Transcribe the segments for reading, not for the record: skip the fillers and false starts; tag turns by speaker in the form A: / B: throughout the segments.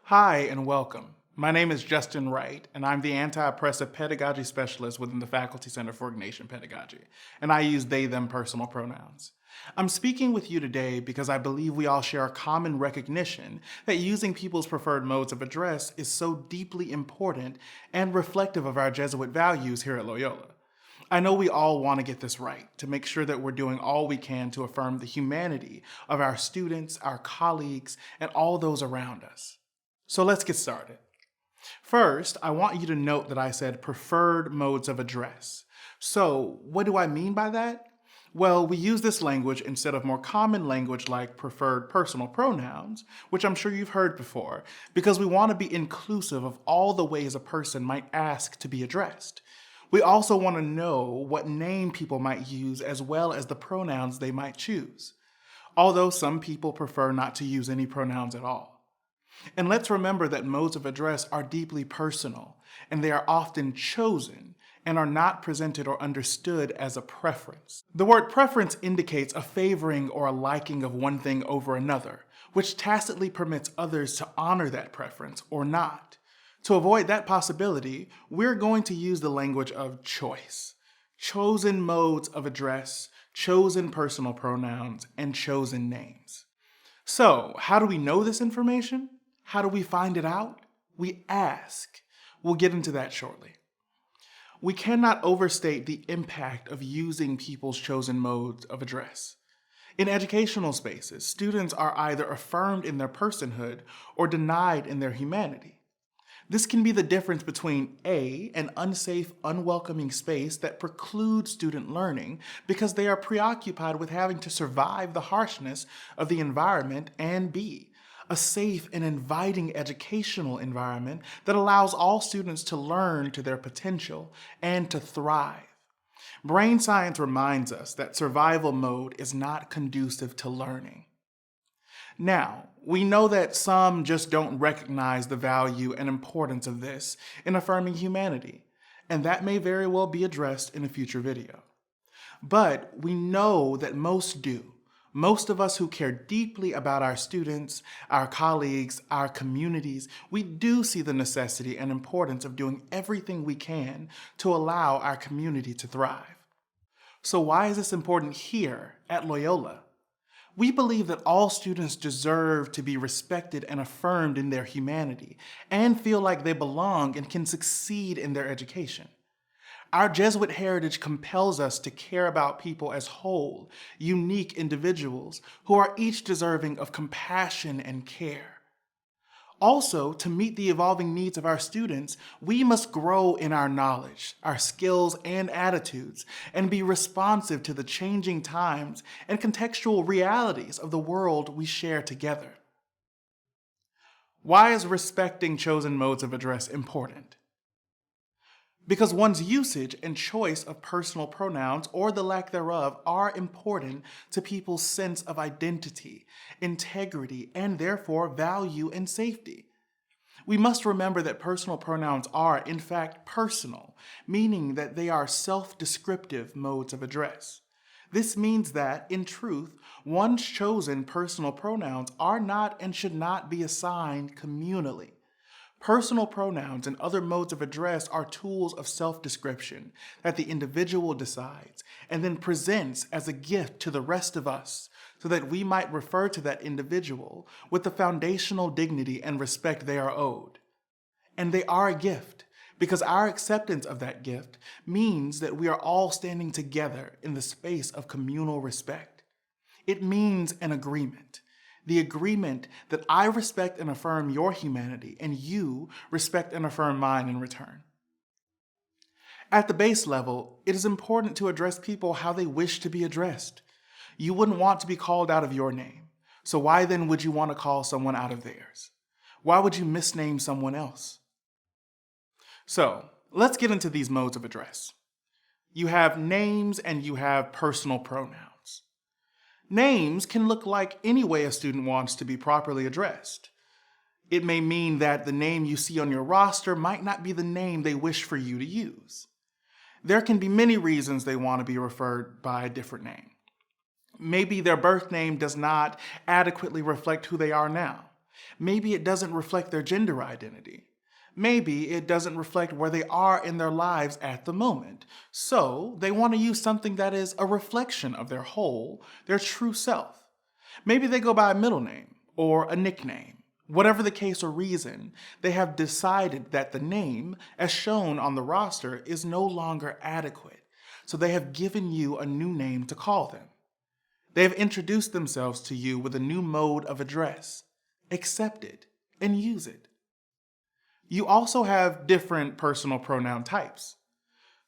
A: Hi and welcome. My name is Justin Wright, and I'm the Anti-Oppressive Pedagogy Specialist within the Faculty Center for Ignatian Pedagogy, and I use they/them personal pronouns. I'm speaking with you today because I believe we all share a common recognition that using people's preferred modes of address is so deeply important and reflective of our Jesuit values here at Loyola. I know we all want to get this right, to make sure that we're doing all we can to affirm the humanity of our students, our colleagues, and all those around us. So let's get started. First, I want you to note that I said preferred modes of address. So what do I mean by that? Well, we use this language instead of more common language like preferred personal pronouns, which I'm sure you've heard before, because we want to be inclusive of all the ways a person might ask to be addressed. We also want to know what name people might use as well as the pronouns they might choose, although some people prefer not to use any pronouns at all. And let's remember that modes of address are deeply personal, and they are often chosen and are not presented or understood as a preference. The word preference indicates a favoring or a liking of one thing over another, which tacitly permits others to honor that preference or not. To avoid that possibility, we're going to use the language of choice. Chosen modes of address, chosen personal pronouns, and chosen names. So, how do we know this information? How do we find it out? We ask. We'll get into that shortly. We cannot overstate the impact of using people's chosen modes of address. In educational spaces, students are either affirmed in their personhood or denied in their humanity. This can be the difference between A, an unsafe, unwelcoming space that precludes student learning because they are preoccupied with having to survive the harshness of the environment, and B, a safe and inviting educational environment that allows all students to learn to their potential and to thrive. Brain science reminds us that survival mode is not conducive to learning. Now, we know that some just don't recognize the value and importance of this in affirming humanity, and that may very well be addressed in a future video. But we know that most do. Most of us who care deeply about our students, our colleagues, our communities, we do see the necessity and importance of doing everything we can to allow our community to thrive. So why is this important here at Loyola? We believe that all students deserve to be respected and affirmed in their humanity and feel like they belong and can succeed in their education. Our Jesuit heritage compels us to care about people as whole, unique individuals who are each deserving of compassion and care. Also, to meet the evolving needs of our students, we must grow in our knowledge, our skills, and attitudes, and be responsive to the changing times and contextual realities of the world we share together. Why is respecting chosen modes of address important? Because one's usage and choice of personal pronouns, or the lack thereof, are important to people's sense of identity, integrity, and therefore value and safety. We must remember that personal pronouns are, in fact, personal, meaning that they are self-descriptive modes of address. This means that, in truth, one's chosen personal pronouns are not and should not be assigned communally. Personal pronouns and other modes of address are tools of self-description that the individual decides and then presents as a gift to the rest of us so that we might refer to that individual with the foundational dignity and respect they are owed. And they are a gift because our acceptance of that gift means that we are all standing together in the space of communal respect. It means an agreement. The agreement that I respect and affirm your humanity, and you respect and affirm mine in return. At the base level, it is important to address people how they wish to be addressed. You wouldn't want to be called out of your name, so why then would you want to call someone out of theirs? Why would you misname someone else? So, let's get into these modes of address. You have names and you have personal pronouns. Names can look like any way a student wants to be properly addressed. It may mean that the name you see on your roster might not be the name they wish for you to use. There can be many reasons they want to be referred by a different name. Maybe their birth name does not adequately reflect who they are now. Maybe it doesn't reflect their gender identity. Maybe it doesn't reflect where they are in their lives at the moment. So they want to use something that is a reflection of their whole, their true self. Maybe they go by a middle name or a nickname. Whatever the case or reason, they have decided that the name, as shown on the roster, is no longer adequate. So they have given you a new name to call them. They have introduced themselves to you with a new mode of address. Accept it and use it. You also have different personal pronoun types.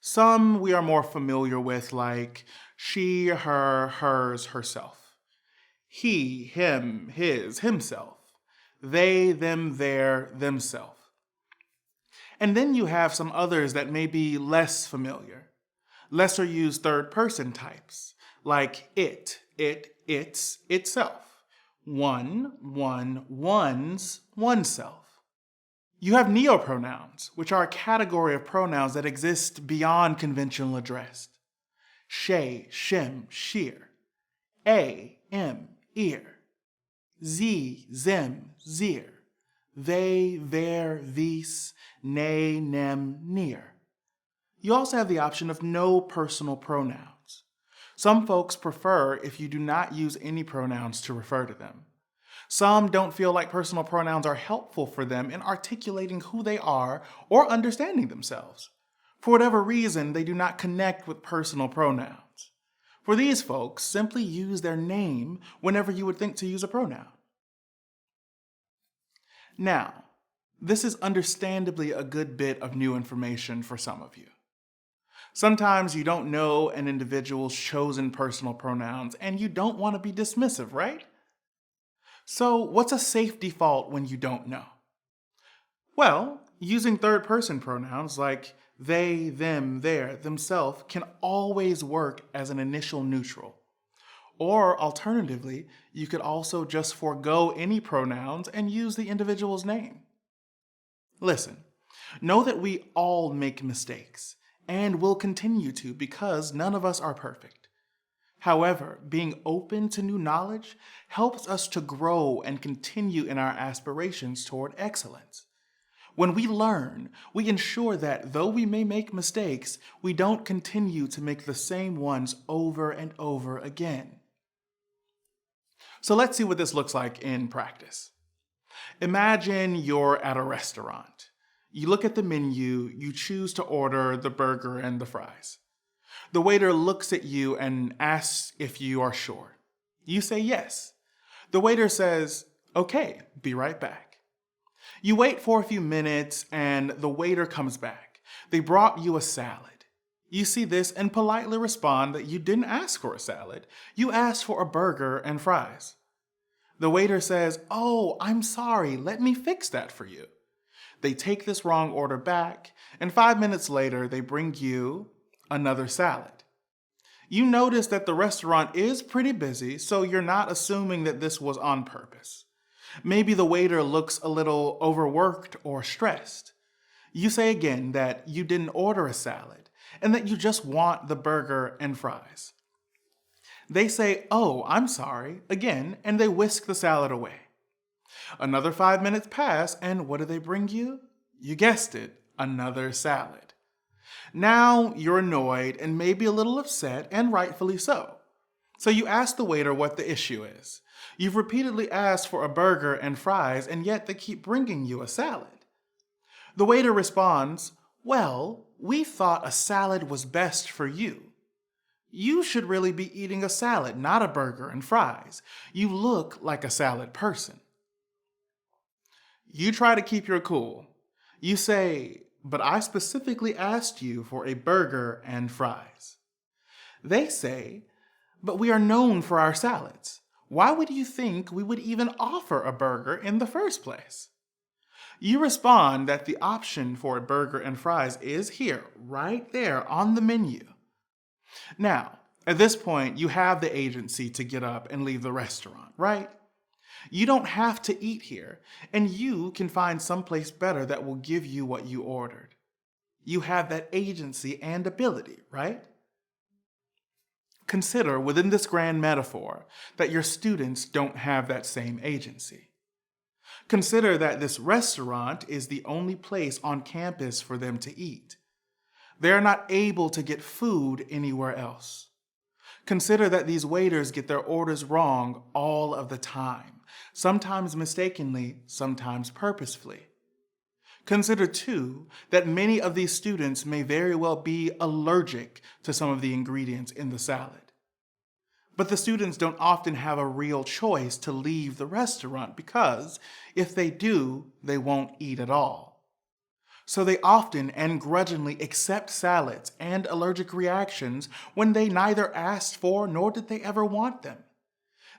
A: Some we are more familiar with, like she, her, hers, herself. He, him, his, himself. They, them, their, themself. And then you have some others that may be less familiar. Lesser used third person types, like it, its, itself. One, one's, oneself. You have neopronouns, which are a category of pronouns that exist beyond conventional address. She, shim, sheer. A, em, ear. Z, zem, zir. They, their, these, nay, nem, near. You also have the option of no personal pronouns. Some folks prefer if you do not use any pronouns to refer to them. Some don't feel like personal pronouns are helpful for them in articulating who they are or understanding themselves. For whatever reason, they do not connect with personal pronouns. For these folks, simply use their name whenever you would think to use a pronoun. Now, this is understandably a good bit of new information for some of you. Sometimes you don't know an individual's chosen personal pronouns and you don't want to be dismissive, right? So what's a safe default when you don't know? Well, using third-person pronouns like they, them, their, themselves can always work as an initial neutral. Or alternatively, you could also just forego any pronouns and use the individual's name. Listen, know that we all make mistakes and will continue to because none of us are perfect. However, being open to new knowledge helps us to grow and continue in our aspirations toward excellence. When we learn, we ensure that though we may make mistakes, we don't continue to make the same ones over and over again. So let's see what this looks like in practice. Imagine you're at a restaurant. You look at the menu, you choose to order the burger and the fries. The waiter looks at you and asks if you are sure. You say yes. The waiter says, "Okay, be right back." You wait for a few minutes and the waiter comes back. They brought you a salad. You see this and politely respond that you didn't ask for a salad. You asked for a burger and fries. The waiter says, "Oh, I'm sorry, let me fix that for you." They take this wrong order back, and 5 minutes later, they bring you another salad. You notice that the restaurant is pretty busy, so you're not assuming that this was on purpose. Maybe the waiter looks a little overworked or stressed. You say again that you didn't order a salad and that you just want the burger and fries. They say, "Oh, I'm sorry," again, and they whisk the salad away. Another 5 minutes pass, and what do they bring you? You guessed it, another salad. Now you're annoyed and maybe a little upset, and rightfully so. So you ask the waiter what the issue is. You've repeatedly asked for a burger and fries, and yet they keep bringing you a salad. The waiter responds, "Well, we thought a salad was best for you. You should really be eating a salad, not a burger and fries. You look like a salad person." You try to keep your cool. You say, "But I specifically asked you for a burger and fries." They say, "But we are known for our salads. Why would you think we would even offer a burger in the first place?" You respond that the option for a burger and fries is here, right there on the menu. Now, at this point, you have the agency to get up and leave the restaurant, right? You don't have to eat here, and you can find someplace better that will give you what you ordered. You have that agency and ability, right? Consider within this grand metaphor that your students don't have that same agency. Consider that this restaurant is the only place on campus for them to eat. They are not able to get food anywhere else. Consider that these waiters get their orders wrong all of the time, sometimes mistakenly, sometimes purposefully. Consider, too, that many of these students may very well be allergic to some of the ingredients in the salad. But the students don't often have a real choice to leave the restaurant because if they do, they won't eat at all. So they often and grudgingly accept salads and allergic reactions when they neither asked for nor did they ever want them.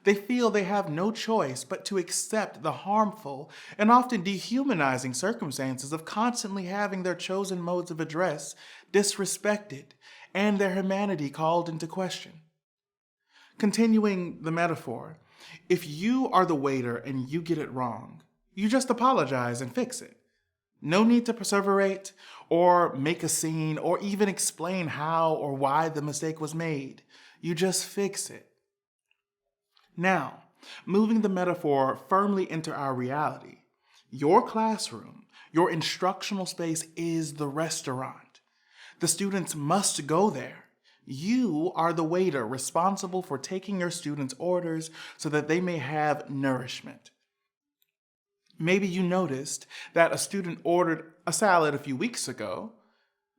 A: They feel they have no choice but to accept the harmful and often dehumanizing circumstances of constantly having their chosen modes of address disrespected and their humanity called into question. Continuing the metaphor, if you are the waiter and you get it wrong, you just apologize and fix it. No need to perseverate or make a scene or even explain how or why the mistake was made. You just fix it. Now, moving the metaphor firmly into our reality, your classroom, your instructional space is the restaurant. The students must go there. You are the waiter responsible for taking your students' orders so that they may have nourishment. Maybe you noticed that a student ordered a salad a few weeks ago.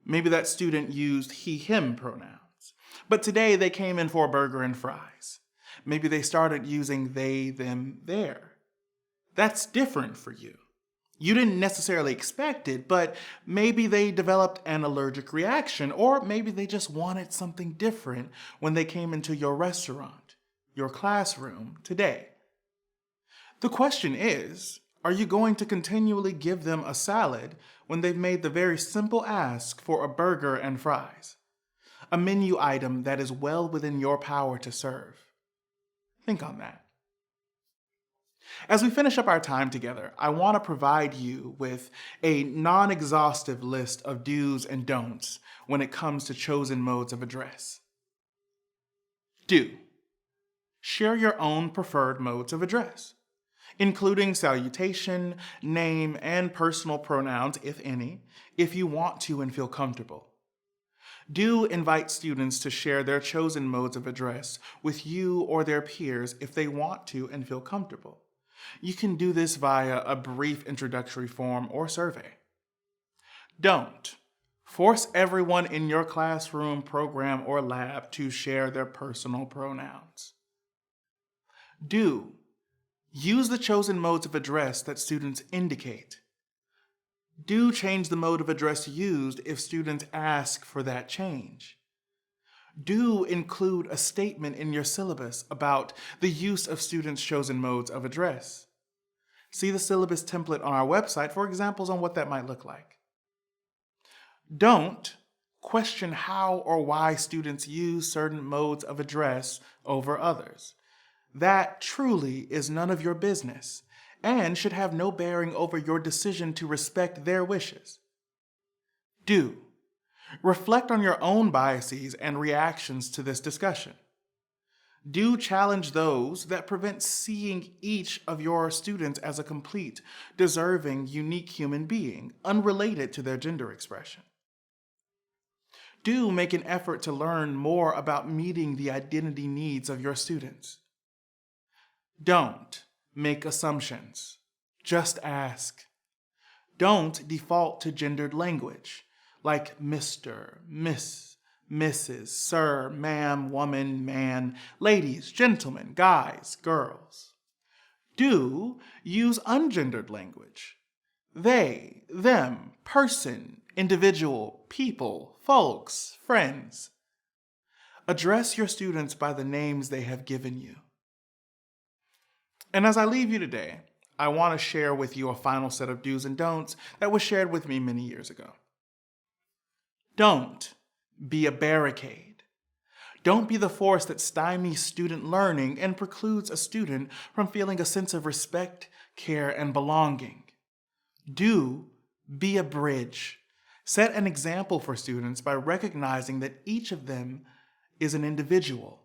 A: Maybe that student used he, him pronouns. But today they came in for a burger and fries. Maybe they started using they, them, their. That's different for you. You didn't necessarily expect it, but maybe they developed an allergic reaction, or maybe they just wanted something different when they came into your restaurant, your classroom today. The question is, are you going to continually give them a salad when they've made the very simple ask for a burger and fries? A menu item that is well within your power to serve. Think on that. As we finish up our time together, I want to provide you with a non-exhaustive list of do's and don'ts when it comes to chosen modes of address. Do. Share your own preferred modes of address, including salutation, name, and personal pronouns, if any, if you want to and feel comfortable. Do invite students to share their chosen modes of address with you or their peers if they want to and feel comfortable. You can do this via a brief introductory form or survey. Don't. Force everyone in your classroom, program, or lab to share their personal pronouns. Do. Use the chosen modes of address that students indicate. Do change the mode of address used if students ask for that change. Do include a statement in your syllabus about the use of students' chosen modes of address. See the syllabus template on our website for examples on what that might look like. Don't question how or why students use certain modes of address over others. That truly is none of your business and should have no bearing over your decision to respect their wishes. Do. Reflect on your own biases and reactions to this discussion. Do challenge those that prevent seeing each of your students as a complete, deserving, unique human being, unrelated to their gender expression. Do make an effort to learn more about meeting the identity needs of your students. Don't make assumptions. Just ask. Don't default to gendered language, like Mr., Miss, Mrs., Sir, Ma'am, Woman, Man, Ladies, Gentlemen, Guys, Girls. Do use ungendered language. They, them, person, individual, people, folks, friends. Address your students by the names they have given you. And as I leave you today, I want to share with you a final set of do's and don'ts that was shared with me many years ago. Don't be a barricade. Don't be the force that stymies student learning and precludes a student from feeling a sense of respect, care, and belonging. Do be a bridge. Set an example for students by recognizing that each of them is an individual.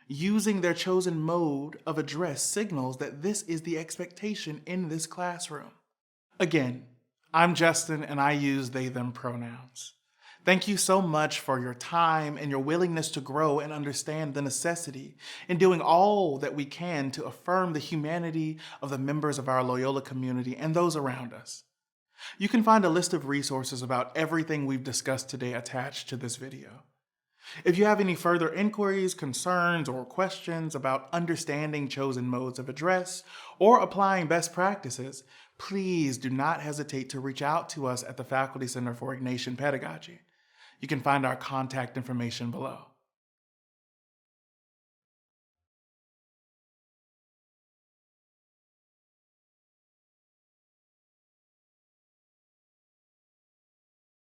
A: Using their chosen mode of address signals that this is the expectation in this classroom. Again, I'm Justin and I use they, them pronouns. Thank you so much for your time and your willingness to grow and understand the necessity in doing all that we can to affirm the humanity of the members of our Loyola community and those around us. You can find a list of resources about everything we've discussed today attached to this video. If you have any further inquiries, concerns, or questions about understanding chosen modes of address or applying best practices, please do not hesitate to reach out to us at the Faculty Center for Ignatian Pedagogy. You can find our contact information below.